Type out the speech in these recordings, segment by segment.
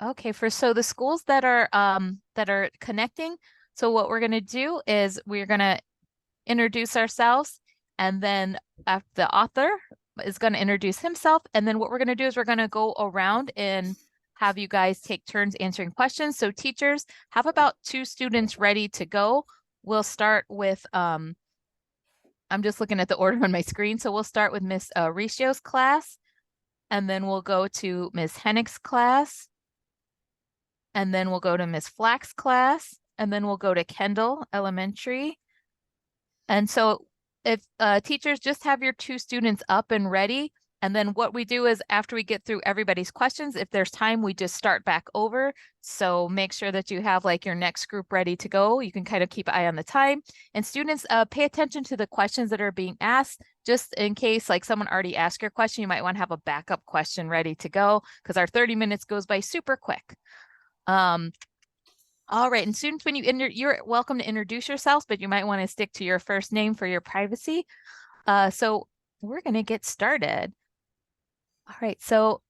Okay, so the schools that are connecting, so what we're gonna do is we're gonna introduce ourselves, and then the author is gonna introduce himself, and then what we're gonna do is we're gonna go around and have you guys take turns answering questions. So teachers, have about two students ready to go. We'll start with I'm just looking at the order on my screen. So we'll start with Miss Ricio's class, and then we'll go to Miss Hennick's class, and then we'll go to Miss Flack's class, and then we'll go to Kendall Elementary. And so if teachers just have your two students up and ready, and then what we do is after we get through everybody's questions, if there's time, we just start back over. So make sure that you have like your next group ready to go. You can kind of keep an eye on the time. And students, pay attention to the questions that are being asked, just in case like someone already asked your question, you might want to have a backup question ready to go because our 30 minutes goes by super quick. Um, all right, and students, when you're welcome to introduce yourselves, but you might want to stick to your first name for your privacy. So we're going to get started. All right, so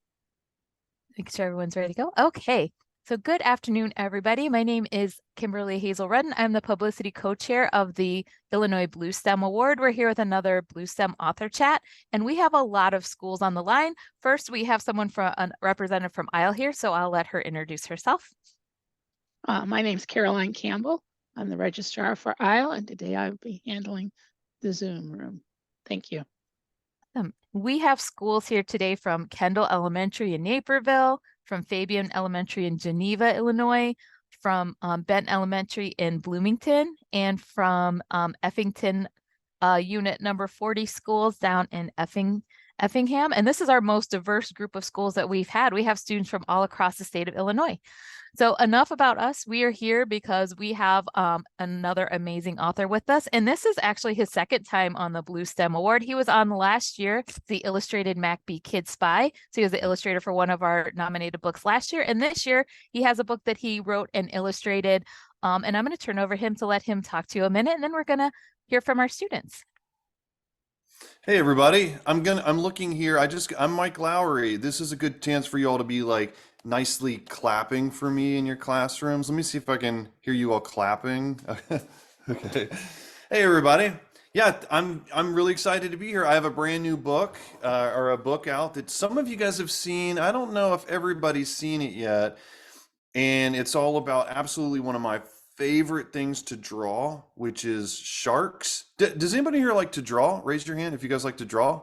make sure everyone's ready to go. Okay, so good afternoon, everybody. My name is Kimberly Hazel Rudden. I'm the publicity co-chair of the Illinois Blue STEM Award. We're here with another Blue STEM author chat, and we have a lot of schools on the line. First, we have someone from a representative from Isle here, so I'll let her introduce herself. My name is Caroline Campbell. I'm the registrar for Isle, and today I'll be handling the Zoom room. Thank you. We have schools here today from Kendall Elementary in Naperville, from Fabian Elementary in Geneva, Illinois, from Bent Elementary in Bloomington, and from Effington Unit number 40 schools down in Effingham. And this is our most diverse group of schools that we've had. We have students from all across the state of Illinois. So enough about us. We are here because we have another amazing author with us. And this is actually his second time on the Blue STEM Award. He was on last year, the illustrated MacBee Kid Spy. So he was the illustrator for one of our nominated books last year. And this year he has a book that he wrote and illustrated. And I'm going to turn over him to let him talk to you a minute. And then we're going to hear from our students. Hey everybody, I'm looking here. I'm Mike Lowery. This is a good chance for you all to be like nicely clapping for me in your classrooms. Let me see if I can hear you all clapping. Okay. Hey everybody. Yeah, I'm really excited to be here. I have a brand new book or a book out that some of you guys have seen. I don't know if everybody's seen it yet, and it's all about absolutely one of my favorite things to draw, which is sharks. Does anybody here like to draw? Raise your hand if you guys like to draw.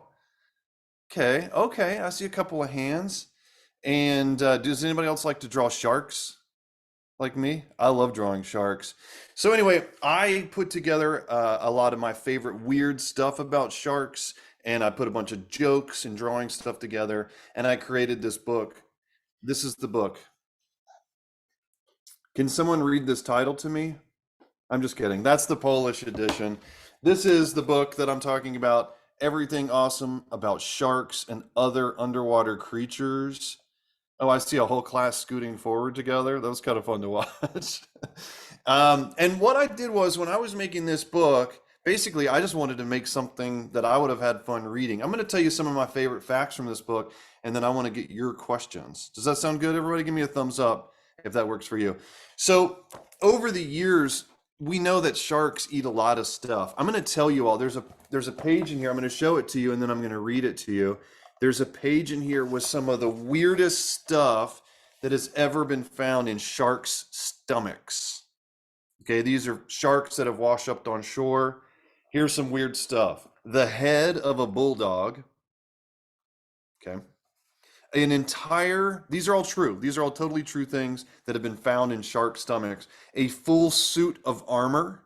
Okay, okay, I see a couple of hands. And does anybody else like to draw sharks like me? I love drawing sharks. So anyway, I put together a lot of my favorite weird stuff about sharks, and I put a bunch of jokes and drawing stuff together, and I created this book. This is the book. Can someone read this title to me? I'm just kidding. That's the Polish edition. This is the book that I'm talking about. Everything awesome about sharks and other underwater creatures. Oh, I see a whole class scooting forward together. That was kind of fun to watch. And what I did was when I was making this book, basically, I just wanted to make something that I would have had fun reading. I'm going to tell you some of my favorite facts from this book, and then I want to get your questions. Does that sound good? Everybody give me a thumbs up if that works for you. So over the years, we know that sharks eat a lot of stuff. I'm going to tell you all, there's a page in here. I'm going to show it to you, and then I'm going to read it to you. There's a page in here with some of the weirdest stuff that has ever been found in sharks' stomachs. Okay, these are sharks that have washed up on shore. Here's some weird stuff. The head of a bulldog. Okay. These are all true. These are all totally true things that have been found in shark stomachs. A full suit of armor.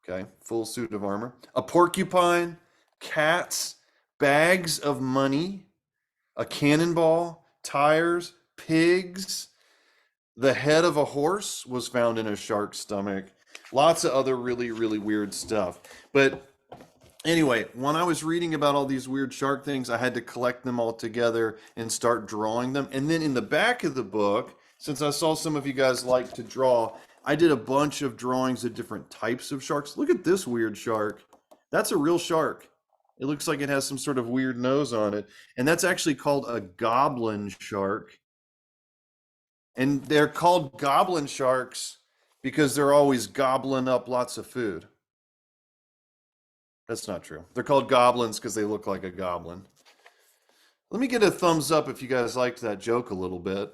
Okay, full suit of armor. A porcupine, cats, bags of money, a cannonball, tires, pigs. The head of a horse was found in a shark's stomach. Lots of other really, really weird stuff. But anyway, when I was reading about all these weird shark things, I had to collect them all together and start drawing them. And then in the back of the book, since I saw some of you guys like to draw, I did a bunch of drawings of different types of sharks. Look at this weird shark. That's a real shark. It looks like it has some sort of weird nose on it. And that's actually called a goblin shark. And they're called goblin sharks because they're always gobbling up lots of food. That's not true. They're called goblins because they look like a goblin. Let me get a thumbs up if you guys liked that joke a little bit.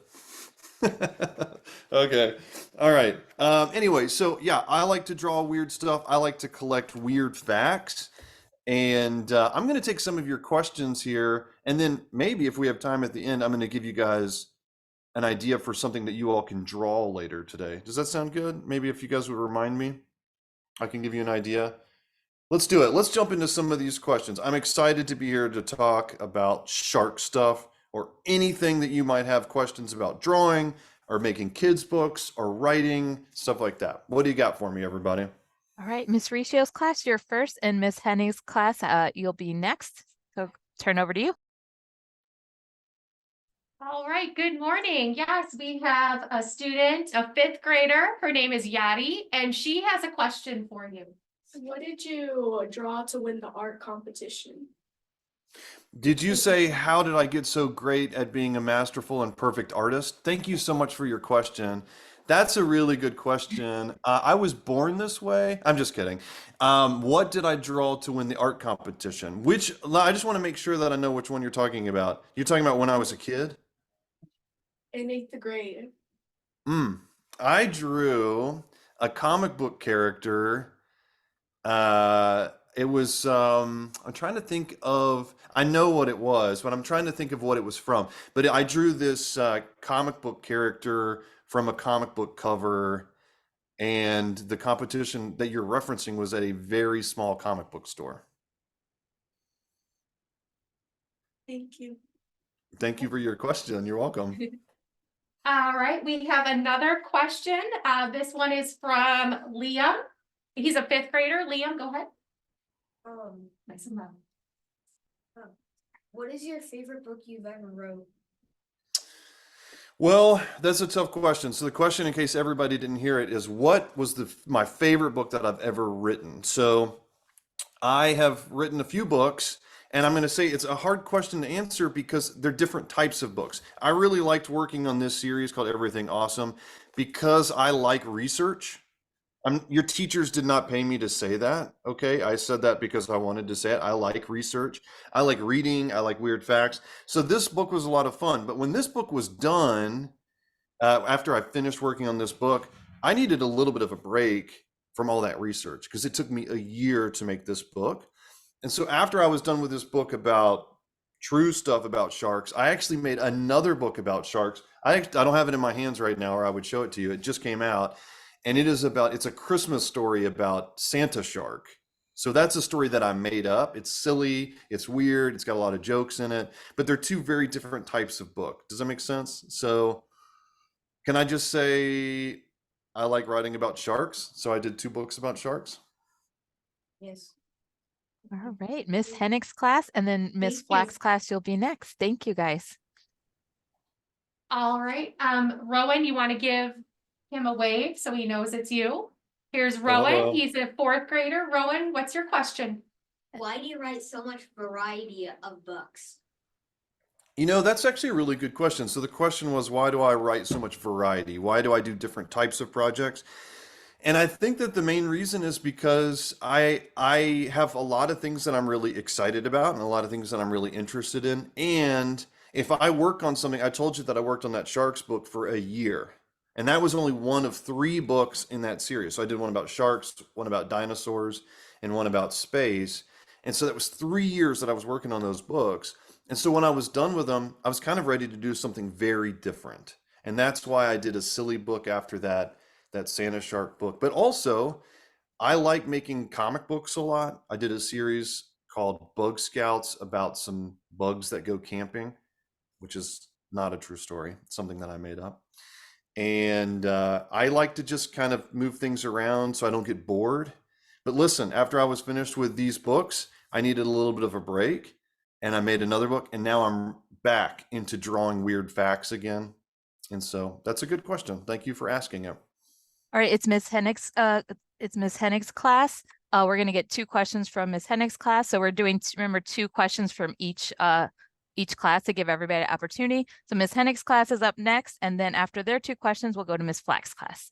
Okay. All right. Anyway, so yeah, I like to draw weird stuff. I like to collect weird facts. And I'm going to take some of your questions here. And then maybe if we have time at the end, I'm going to give you guys an idea for something that you all can draw later today. Does that sound good? Maybe if you guys would remind me, I can give you an idea. Let's do it. Let's jump into some of these questions. I'm excited to be here to talk about shark stuff or anything that you might have questions about drawing or making kids books or writing, stuff like that. What do you got for me, everybody? All right, Miss Ricio's class, you're first, and Miss Henning's class, you'll be next. So turn over to you. All right, good morning. Yes, we have a student, a fifth grader. Her name is Yadi, and she has a question for you. What did you draw to win the art competition? Did you say, how did I get so great at being a masterful and perfect artist? Thank you so much for your question. That's a really good question. I was born this way. I'm just kidding. What did I draw to win the art competition? I just want to make sure that I know which one you're talking about. You're talking about when I was a kid? In 8th grade. I drew a comic book character. It was, I'm trying to think of, I know what it was, but I'm trying to think of what it was from. But I drew this comic book character from a comic book cover, and the competition that you're referencing was at a very small comic book store. Thank you. Thank you for your question. You're welcome. All right, we have another question. This one is from Liam. He's a fifth grader. Liam, go ahead. Nice and loud. What is your favorite book you've ever wrote? Well, that's a tough question. So the question, in case everybody didn't hear it, is what was my favorite book that I've ever written? So I have written a few books, and I'm going to say it's a hard question to answer because they're different types of books. I really liked working on this series called Everything Awesome because I like research. Your teachers did not pay me to say that, okay? I said that because I wanted to say it. I like research. I like reading. I like weird facts. So this book was a lot of fun. But when this book was done, after I finished working on this book, I needed a little bit of a break from all that research because it took me a year to make this book. And so after I was done with this book about true stuff about sharks, I actually made another book about sharks. I don't have it in my hands right now, or I would show it to you. It just came out. And it's a Christmas story about Santa Shark. So that's a story that I made up. It's silly, it's weird, it's got a lot of jokes in it, but they're two very different types of book. Does that make sense? So can I just say I like writing about sharks? So I did 2 books about sharks. Yes. All right, Miss Henning's class, and then Miss Thank you. Flack's class, you'll be next. Thank you, guys. All right, Rowan, you want to give him a wave so he knows it's you? Here's Rowan. Hello. He's a fourth grader. Rowan, what's your question? Why do you write so much variety of books? You know, that's actually a really good question. So the question was, why do I write so much variety? Why do I do different types of projects? And I think that the main reason is because I have a lot of things that I'm really excited about and a lot of things that I'm really interested in. And if I work on something, I told you that I worked on that Sharks book for a year. And that was only one of 3 books in that series. So I did one about sharks, one about dinosaurs, and one about space. And so that was 3 years that I was working on those books. And so when I was done with them, I was kind of ready to do something very different. And that's why I did a silly book after that Santa Shark book. But also, I like making comic books a lot. I did a series called Bug Scouts about some bugs that go camping, which is not a true story. It's something that I made up. And I like to just kind of move things around so I don't get bored. But listen, after I was finished with these books, I needed a little bit of a break, and I made another book, and now I'm back into drawing weird facts again. And so that's a good question. Thank you for asking it. All right, it's Miss Hennig's class. We're going to get 2 questions from Miss Hennig's class. So we're doing, remember, 2 questions from each each class to give everybody an opportunity. So Ms. Hennick's class is up next, and then after their 2 questions, we'll go to Ms. Flack's class.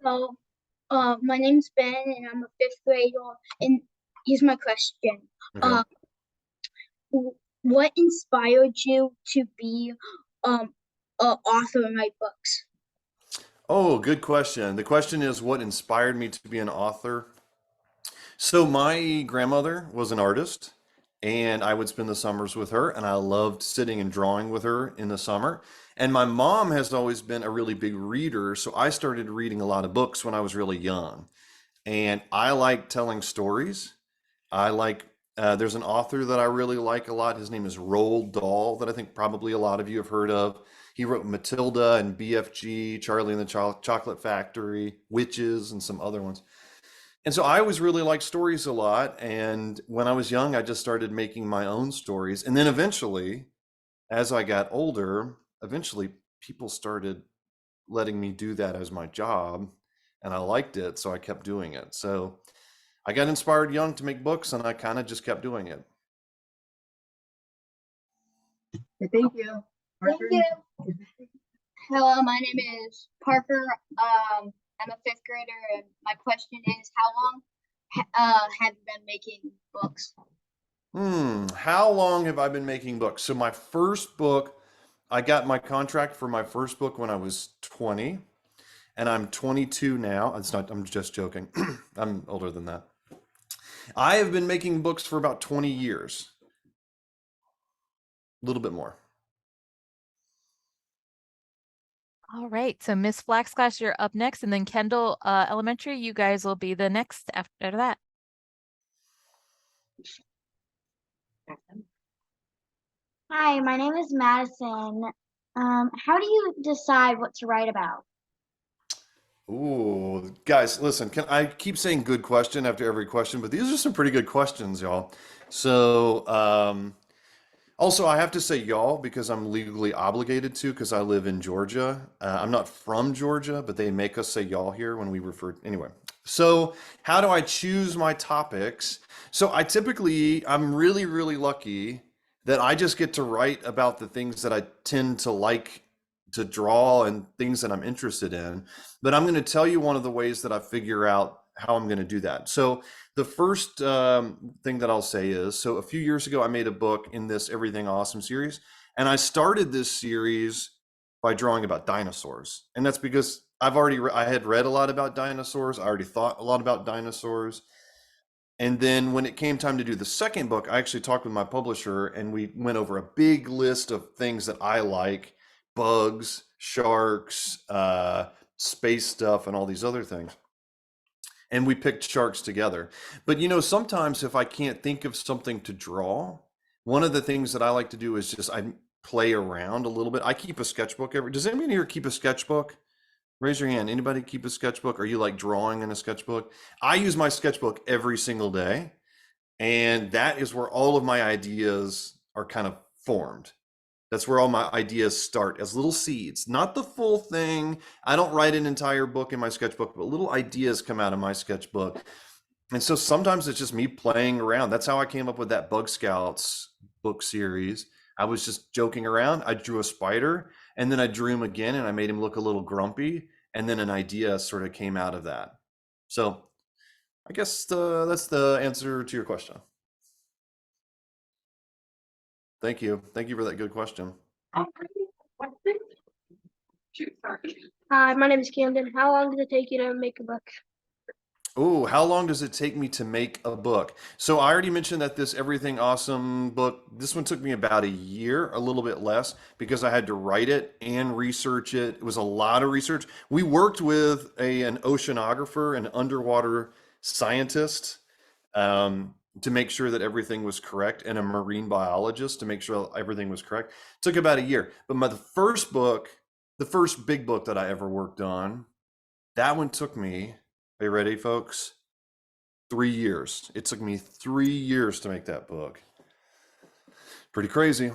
So, my name's Ben, and I'm a 5th grader. And here's my question: Okay. What inspired you to be an author and write books? Oh, good question. The question is, what inspired me to be an author? So my grandmother was an artist, and I would spend the summers with her, and I loved sitting and drawing with her in the summer. And my mom has always been a really big reader, so I started reading a lot of books when I was really young. And I like telling stories. I like, there's an author that I really like a lot. His name is Roald Dahl, that I think probably a lot of you have heard of. He wrote Matilda and BFG, Charlie and the Chocolate Factory, Witches, and some other ones. And so I always really liked stories a lot. And when I was young, I just started making my own stories. And then eventually, as I got older, eventually people started letting me do that as my job. And I liked it, so I kept doing it. So I got inspired young to make books, and I kind of just kept doing it. Thank you. Thank you. Hello, my name is Parker. I'm a 5th grader, and my question is, how long have you been making books? How long have I been making books? So my first book, I got my contract for my first book when I was 20, and I'm 22 now. It's not, I'm just joking. I'm older than that. I have been making books for about 20 years, a little bit more. All right, so Ms. Flack's class, you're up next, and then Kendall Elementary, you guys will be the next after that. Hi, my name is Madison. How do you decide what to write about? Ooh, guys, listen, I keep saying good question after every question, but these are some pretty good questions, y'all. So, also, I have to say y'all because I'm legally obligated to because I live in Georgia. I'm not from Georgia, but they make us say y'all here when we refer. Anyway, so how do I choose my topics? So I'm really, really lucky that I just get to write about the things that I tend to like to draw and things that I'm interested in. But I'm going to tell you one of the ways that I figure out how I'm going to do that. So the first thing that I'll say is, so a few years ago, I made a book in this Everything Awesome series. And I started this series by drawing about dinosaurs. And that's because I had read a lot about dinosaurs. I already thought a lot about dinosaurs. And then when it came time to do the second book, I actually talked with my publisher and we went over a big list of things that I like: bugs, sharks, space stuff, and all these other things. And we picked sharks together. But sometimes if I can't think of something to draw, one of the things that I like to do is just I play around a little bit. I keep a sketchbook does anybody here keep a sketchbook? Raise your hand. Anybody keep a sketchbook? Are you like drawing in a sketchbook? I use my sketchbook every single day. And that is where all of my ideas are kind of formed. That's where all my ideas start, as little seeds, not the full thing. I don't write an entire book in my sketchbook, but little ideas come out of my sketchbook. And so sometimes it's just me playing around. That's how I came up with that Bug Scouts book series. I was just joking around. I drew a spider and then I drew him again and I made him look a little grumpy. And then an idea sort of came out of that. So I guess that's the answer to your question. Thank you. Thank you for that good question. Hi, my name is Camden. How long does it take you to make a book? Oh, how long does it take me to make a book? So I already mentioned that this Everything Awesome book, this one took me about a year, a little bit less, because I had to write it and research it. It was a lot of research. We worked with an oceanographer, an underwater scientist, to make sure that everything was correct, and a marine biologist to make sure everything was correct. It took about a year. But the first book, the first big book that I ever worked on, that one took me, are you ready, folks? 3 years. It took me 3 years to make that book. Pretty crazy.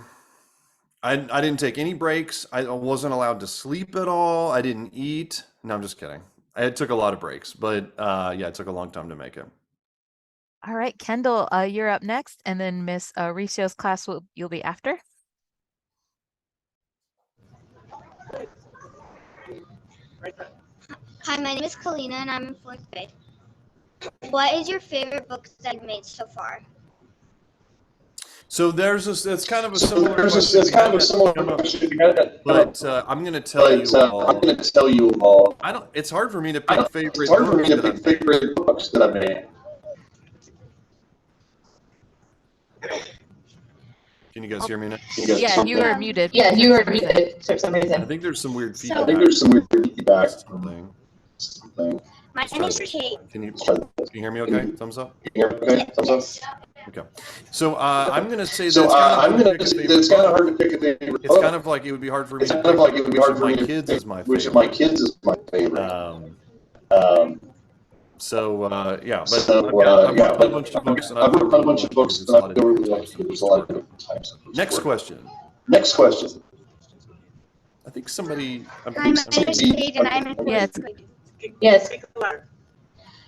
I didn't take any breaks. I wasn't allowed to sleep at all. I didn't eat. No, I'm just kidding. It took a lot of breaks, but yeah, it took a long time to make it. All right, Kendall, you're up next, and then Miss Ricio's class you'll be after. Hi, my name is Kalina and I'm in 4th grade. What is your favorite book that you've made so far? So there's this. It's kind of a similar There's question. it's kind of a similar question, but I'm going to tell you I'm all. going to tell you all. I don't. It's hard for me to I pick don't, favorite it's hard for books me to that pick I've made. favorite books that I've made. Can you guys hear me now? Yeah, you were muted. Yeah, for you were some reason. muted for some I reason. think there's some weird So- feedback. I think there's some weird feedback. Something. My Let's name try is this. Kate. Can you hear me? Okay. Thumbs up. Okay, thumbs up. Okay. So I'm going to say that So it's kind of I'm hard to going pick to a say favorite it's kind of book. hard to pick a favorite It's book. kind of like it would be hard for me It's to kind of pick like it would be hard which of for my me to kids pick is my which of my favorite. kids is my favorite. Yeah, but So, I've worked yeah, on a but bunch of books, and I've I've worked on a bunch of books, there's and a I lot of feel different really types like of there's books a to lot work of with. different types of books. Next question. Next question. I think somebody. Hi, my name is Kate and I'm in 4th Yeah, grade. Yes.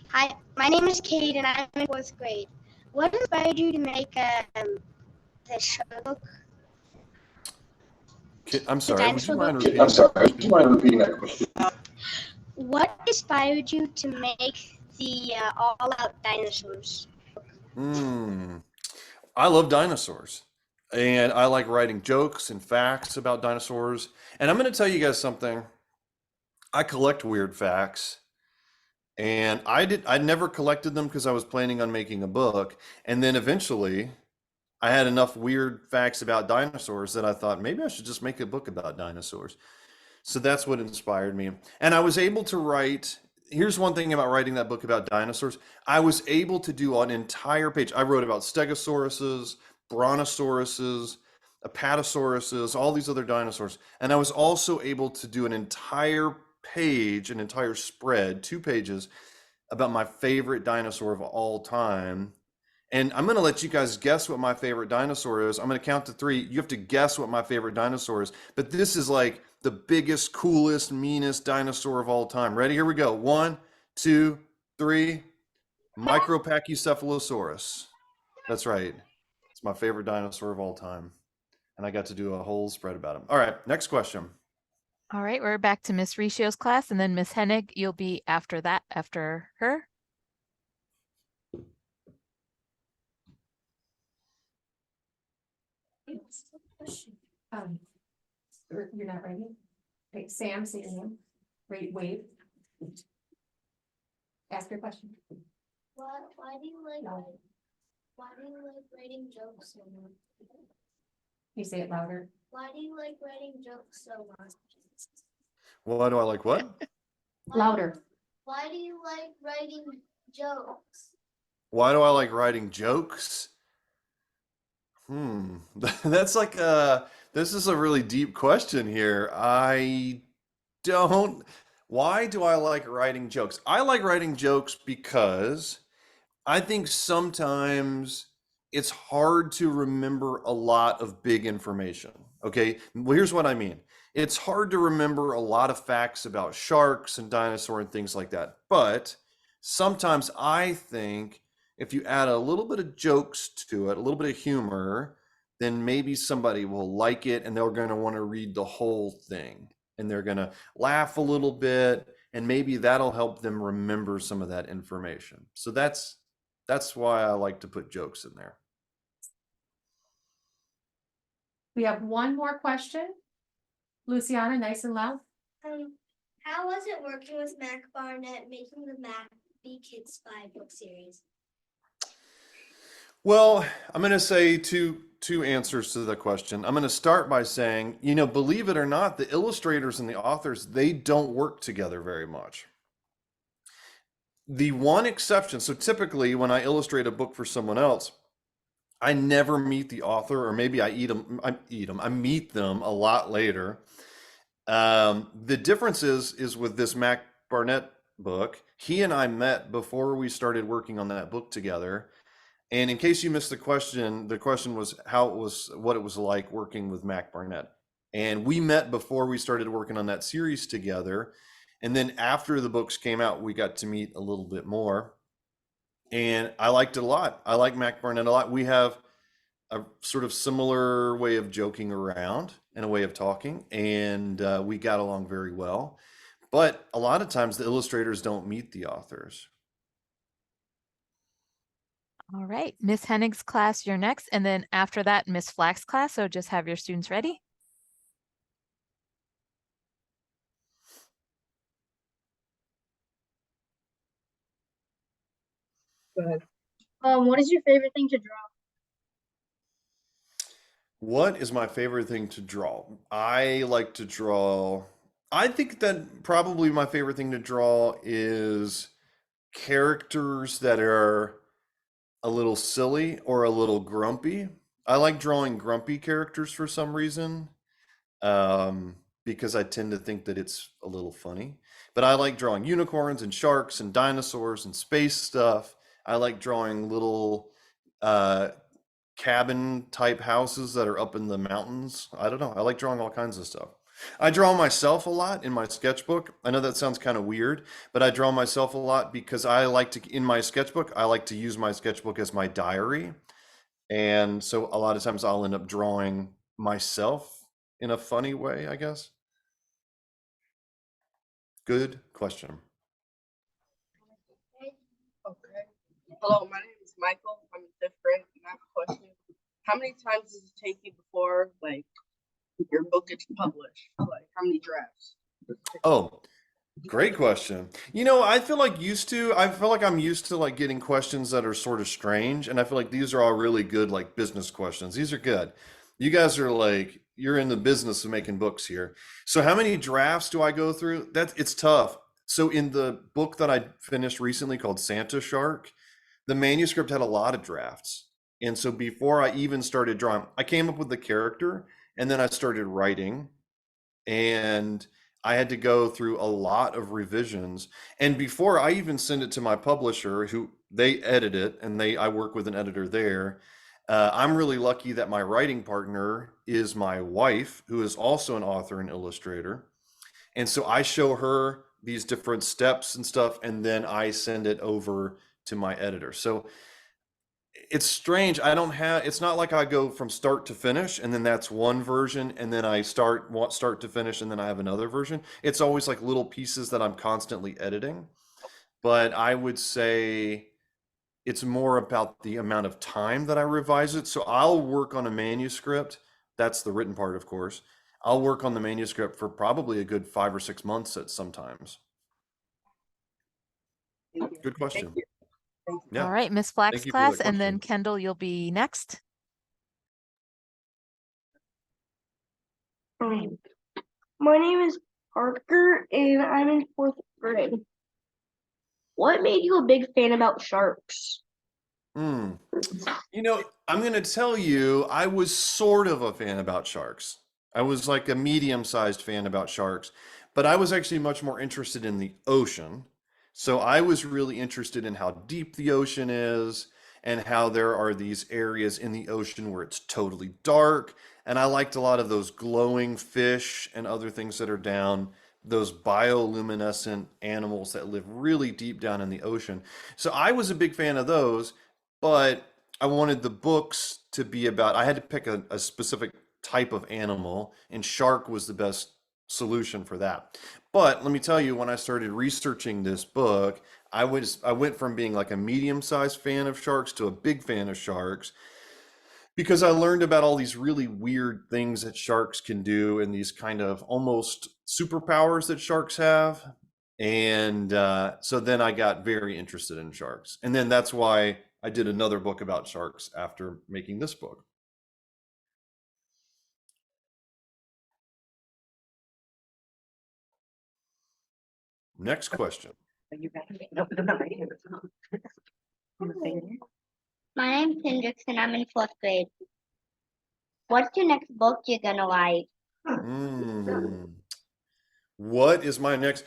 Hi, my name is Kate and I'm in 4th grade. What inspired you to make the show book? I'm sorry. Would you dinosaur mind book? repeating I'm that sorry. question? Do you mind repeating that question? What inspired you to make the all-out dinosaurs? I love dinosaurs, and I like writing jokes and facts about dinosaurs. And I'm going to tell you guys something. I collect weird facts, and I never collected them because I was planning on making a book, and then eventually I had enough weird facts about dinosaurs that I thought maybe I should just make a book about dinosaurs. So that's what inspired me. And I was able to write. Here's one thing about writing that book about dinosaurs. I was able to do an entire page. I wrote about stegosauruses, brontosauruses, apatosauruses, all these other dinosaurs. And I was also able to do an entire page, an entire spread, 2 pages about my favorite dinosaur of all time. And I'm going to let you guys guess what my favorite dinosaur is. I'm going to count to 3. You have to guess what my favorite dinosaur is. But this is like the biggest, coolest, meanest dinosaur of all time. Ready? Here we go. 1, 2, 3. Micropachycephalosaurus. That's right. It's my favorite dinosaur of all time. And I got to do a whole spread about him. All right. Next question. All right, we're back to Miss Ricio's class, and then Miss Hennig, you'll be after her. You're not ready? Okay, Sam, say your name. Wave. Ask your question. Why do you like writing jokes so much? You say it louder. Why do you like writing jokes so much? Well, why do I like what? Louder. Why do you like writing jokes? Why do I like writing jokes? That's like this is a really deep question here. Why do I like writing jokes? I like writing jokes because I think sometimes it's hard to remember a lot of big information. Okay. Well, here's what I mean. It's hard to remember a lot of facts about sharks and dinosaur and things like that. But sometimes I think if you add a little bit of jokes to it, a little bit of humor, then maybe somebody will like it and they're going to want to read the whole thing and they're going to laugh a little bit and maybe that'll help them remember some of that information. So that's why I like to put jokes in there. We have one more question. Luciana, nice and loud. How was it working with Mac Barnett making the Mac Be Kids Spy book series? Well, I'm going to say two answers to the question. I'm going to start by saying, believe it or not, the illustrators and the authors, they don't work together very much. The one exception, so typically when I illustrate a book for someone else, I never meet the author, or maybe I meet them a lot later. The difference is with this Mac Barnett book, he and I met before we started working on that book together. And in case you missed the question was what it was like working with Mac Barnett. And we met before we started working on that series together. And then after the books came out, we got to meet a little bit more. and I liked it a lot. I like Mac Barnett a lot. We have a sort of similar way of joking around and a way of talking, and we got along very well. But a lot of times the illustrators don't meet the authors. All right, Miss Hennig's class, you're next. And then after that, Miss Flack's class. So just have your students ready. Go ahead. What is your favorite thing to draw? What is my favorite thing to draw? I like to draw. I think that probably my favorite thing to draw is characters that are a little silly or a little grumpy. I like drawing grumpy characters for some reason, because I tend to think that it's a little funny. But I like drawing unicorns and sharks and dinosaurs and space stuff. I like drawing little uh, cabin type houses that are up in the mountains. I don't know. I like drawing all kinds of stuff. I draw myself a lot in my sketchbook. I know that sounds kind of weird, but I draw myself a lot because I like to, in my sketchbook, I like to use my sketchbook as my diary. And so a lot of times I'll end up drawing myself in a funny way, I guess. Good question. Okay. Hello, my name is Michael. I'm in fifth grade, and I have a question. How many times does it take you before, like, your book gets published? Like, how many drafts? Oh, great question. I feel like I'm used to like getting questions that are sort of strange, and I feel like these are all really good like business questions. These are good. You guys are like you're in the business of making books here. So how many drafts do I go through? It's tough. So in the book that I finished recently called Santa Shark, the manuscript had a lot of drafts. And so before I even started drawing, I came up with the character and then I started writing, and I had to go through a lot of revisions. And before I even send it to my publisher, who they edit it, and I work with an editor there. I'm really lucky that my writing partner is my wife, who is also an author and illustrator. And so I show her these different steps and stuff, and then I send it over to my editor. So it's strange. It's not like I go from start to finish and then that's one version and then I start to finish and then I have another version. It's always like little pieces that I'm constantly editing. But I would say it's more about the amount of time that I revise it. So I'll work on a manuscript. That's the written part, of course. I'll work on the manuscript for probably a good 5 or 6 months at sometimes. Thank you. Good question. Thank you. Thank you. Yeah. All right, Miss Flack's Thank you for that class, and then question. Kendall, you'll be next. My name is Parker and I'm in fourth grade. What made you a big fan about sharks? Hmm. I'm going to tell you, I was sort of a fan about sharks. I was like a medium-sized fan about sharks, but I was actually much more interested in the ocean. So I was really interested in how deep the ocean is and how there are these areas in the ocean where it's totally dark. And I liked a lot of those glowing fish and other things that are down, those bioluminescent animals that live really deep down in the ocean. So I was a big fan of those, but I wanted the books to be about, I had to pick a specific type of animal, and shark was the best solution for that. But let me tell you, when I started researching this book, I went from being like a medium-sized fan of sharks to a big fan of sharks because I learned about all these really weird things that sharks can do and these kind of almost superpowers that sharks have. And so then I got very interested in sharks. And then that's why I did another book about sharks after making this book. Next question. My name's Hendrix and I'm in fourth grade. What's your next book you're gonna write? What is my next?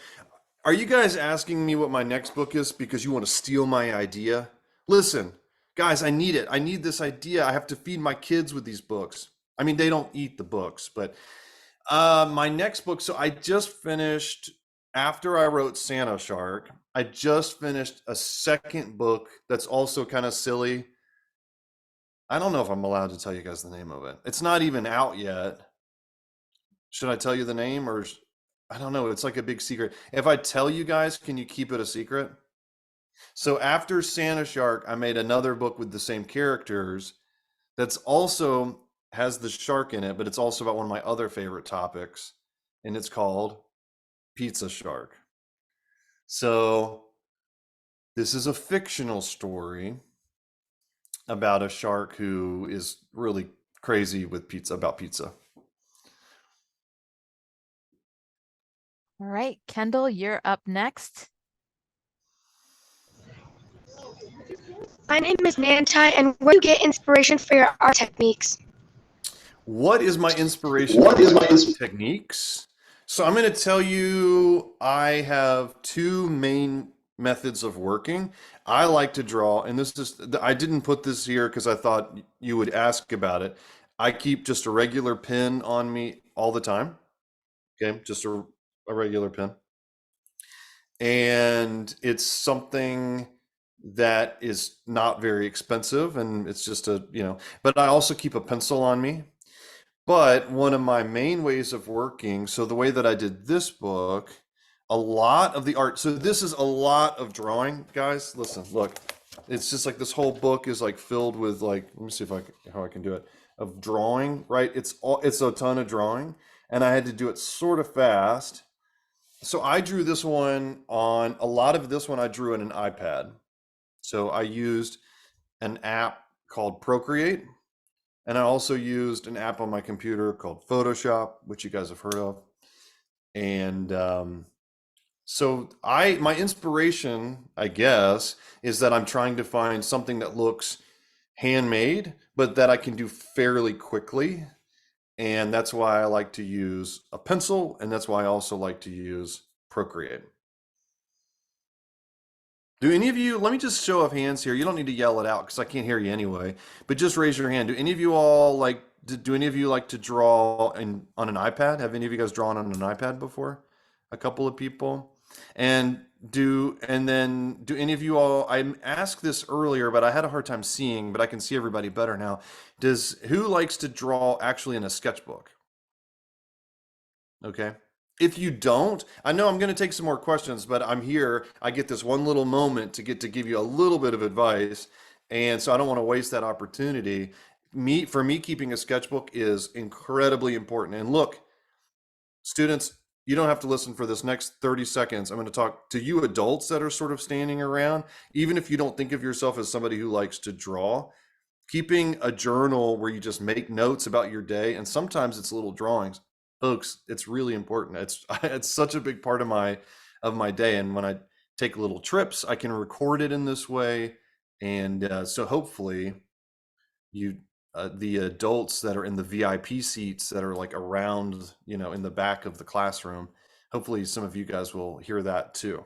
Are you guys asking me what my next book is because you want to steal my idea? Listen, guys, I need it. I need this idea. I have to feed my kids with these books. I mean, they don't eat the books, but my next book. So I just finished after I wrote Santa Shark, I just finished a second book that's also kind of silly. I don't know if I'm allowed to tell you guys the name of it. It's not even out yet. Should I tell you the name or I don't know. It's like a big secret. If I tell you guys, can you keep it a secret? So after Santa Shark, I made another book with the same characters that's also has the shark in it, but it's also about one of my other favorite topics, and it's called Pizza Shark. So this is a fictional story about a shark who is really crazy with pizza about pizza. All right, Kendall, you're up next. My name is Manti, and where do you get inspiration for your art techniques? What is my inspiration What for is my my art ins- techniques? So I'm going to tell you I have two main methods of working. I like to draw, and this is I didn't put this here because I thought you would ask about it. I keep just a regular pen on me all the time. Okay, just a regular pen. And it's something that is not very expensive, and it's just but I also keep a pencil on me. But one of my main ways of working, so the way that I did this book, a lot of the art, so this is a lot of drawing, guys. Listen, look, it's just like this whole book is like filled with like, let me see if how I can do it, of drawing, right? It's a ton of drawing, and I had to do it sort of fast. So I drew this one on a lot of this one I drew in an iPad. So I used an app called Procreate. And I also used an app on my computer called Photoshop, which you guys have heard of. And so my inspiration, I guess, is that I'm trying to find something that looks handmade, but that I can do fairly quickly. And that's why I like to use a pencil, and that's why I also like to use Procreate. Do any of you, let me just show of hands here. You don't need to yell it out because I can't hear you anyway, but just raise your hand. Do any of you all do any of you like to draw on an iPad? Have any of you guys drawn on an iPad before? A couple of people. And then do any of you all, I asked this earlier, but I had a hard time seeing, but I can see everybody better now. Who likes to draw actually in a sketchbook? Okay. If you don't, I know I'm going to take some more questions, but I'm here. I get this one little moment to get to give you a little bit of advice. And so I don't want to waste that opportunity. For me, keeping a sketchbook is incredibly important. And look, students, you don't have to listen for this next 30 seconds. I'm going to talk to you adults that are sort of standing around. Even if you don't think of yourself as somebody who likes to draw, keeping a journal where you just make notes about your day, and sometimes it's little drawings, folks, it's really important. It's such a big part of my day, and when I take little trips, I can record it in this way. And so hopefully you the adults that are in the VIP seats that are like around, in the back of the classroom, hopefully some of you guys will hear that too.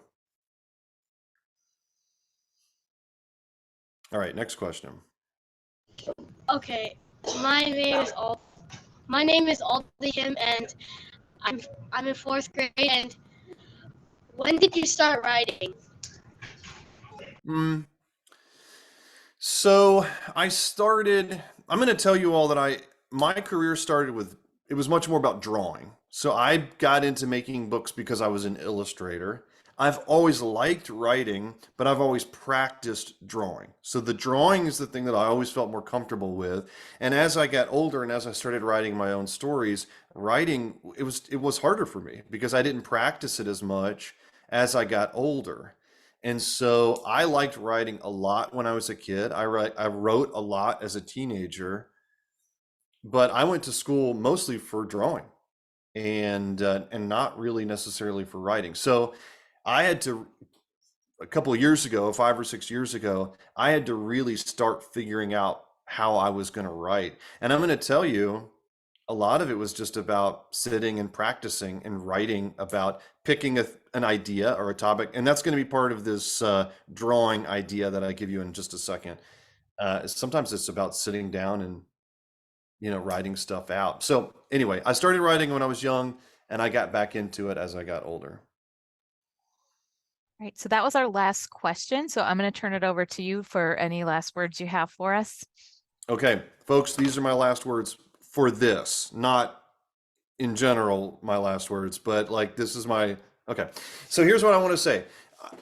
All right, next question. Okay, my name is Al. My name is Aldi, and I'm in fourth grade. And when did you start writing? So I'm going to tell you all that my career started with, it was much more about drawing. So I got into making books because I was an illustrator. I've always liked writing, but I've always practiced drawing. So the drawing is the thing that I always felt more comfortable with. And as I got older and as I started writing my own stories, writing, it was harder for me because I didn't practice it as much as I got older. And so I liked writing a lot when I was a kid. I wrote a lot as a teenager, but I went to school mostly for drawing and not really necessarily for writing. So I had to, a couple of years ago, 5 or 6 years ago, I had to really start figuring out how I was going to write. And I'm going to tell you, a lot of it was just about sitting and practicing and writing about picking an idea or a topic. And that's going to be part of this drawing idea that I give you in just a second. Sometimes it's about sitting down and, writing stuff out. So anyway, I started writing when I was young and I got back into it as I got older. Right, so that was our last question. So I'm going to turn it over to you for any last words you have for us. Okay, folks, these are my last words for this, not in general my last words, but like this is my, okay. So here's what I want to say.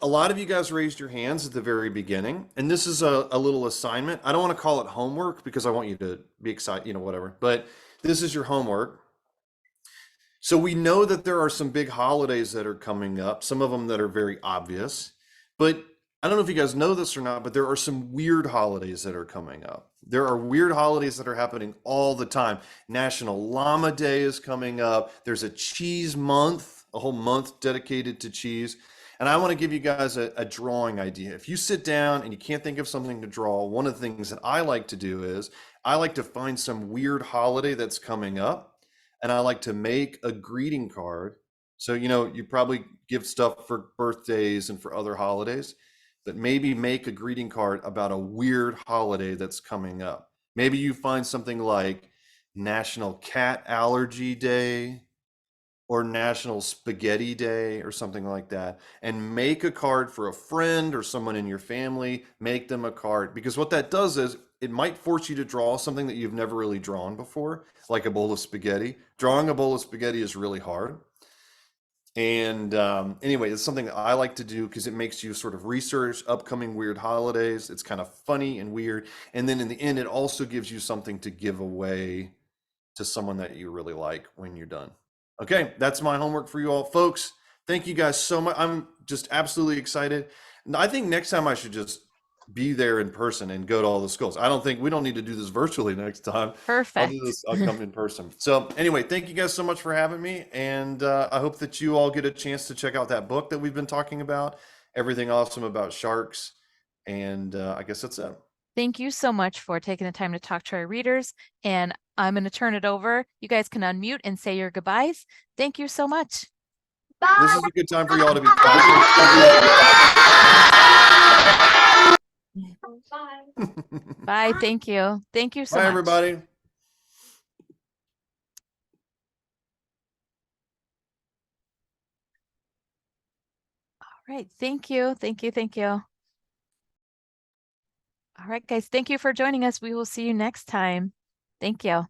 A lot of you guys raised your hands at the very beginning, and this is a little assignment. I don't want to call it homework because I want you to be excited, you know, whatever, but this is your homework. So we know that there are some big holidays that are coming up, some of them that are very obvious, but I don't know if you guys know this or not, but there are some weird holidays that are coming up. There are weird holidays that are happening all the time. National Llama Day is coming up. There's a cheese month, a whole month dedicated to cheese. And I want to give you guys a drawing idea. If you sit down and you can't think of something to draw, one of the things that I like to do is I like to find some weird holiday that's coming up, and I like to make a greeting card. So, you know, you probably give stuff for birthdays and for other holidays, but maybe make a greeting card about a weird holiday that's coming up. Maybe you find something like National Cat Allergy Day or National Spaghetti Day or something like that, and make a card for a friend or someone in your family. Make them a card, because what that does is it might force you to draw something that you've never really drawn before, like a bowl of spaghetti. Drawing a bowl of spaghetti is really hard. And anyway, it's something that I like to do because it makes you sort of research upcoming weird holidays. It's kind of funny and weird. And then in the end, it also gives you something to give away to someone that you really like when you're done. Okay, that's my homework for you all, folks. Thank you guys so much. I'm just absolutely excited. And I think next time I should just be there in person and go to all the schools. I don't think we don't need to do this virtually next time. I'll Perfect. do this. I'll come in person. So anyway, thank you guys so much for having me. And I hope that you all get a chance to check out that book that we've been talking about, Everything Awesome About Sharks. And I guess that's it. Thank you so much for taking the time to talk to our readers. And I'm going to turn it over. You guys can unmute and say your goodbyes. Thank you so much. This is a good time for y'all to be quiet. Bye. Bye. Thank you. Thank you so Bye, much. everybody. All right. Thank you. Thank you. Thank you. All right, guys. Thank you for joining us. We will see you next time. Thank you.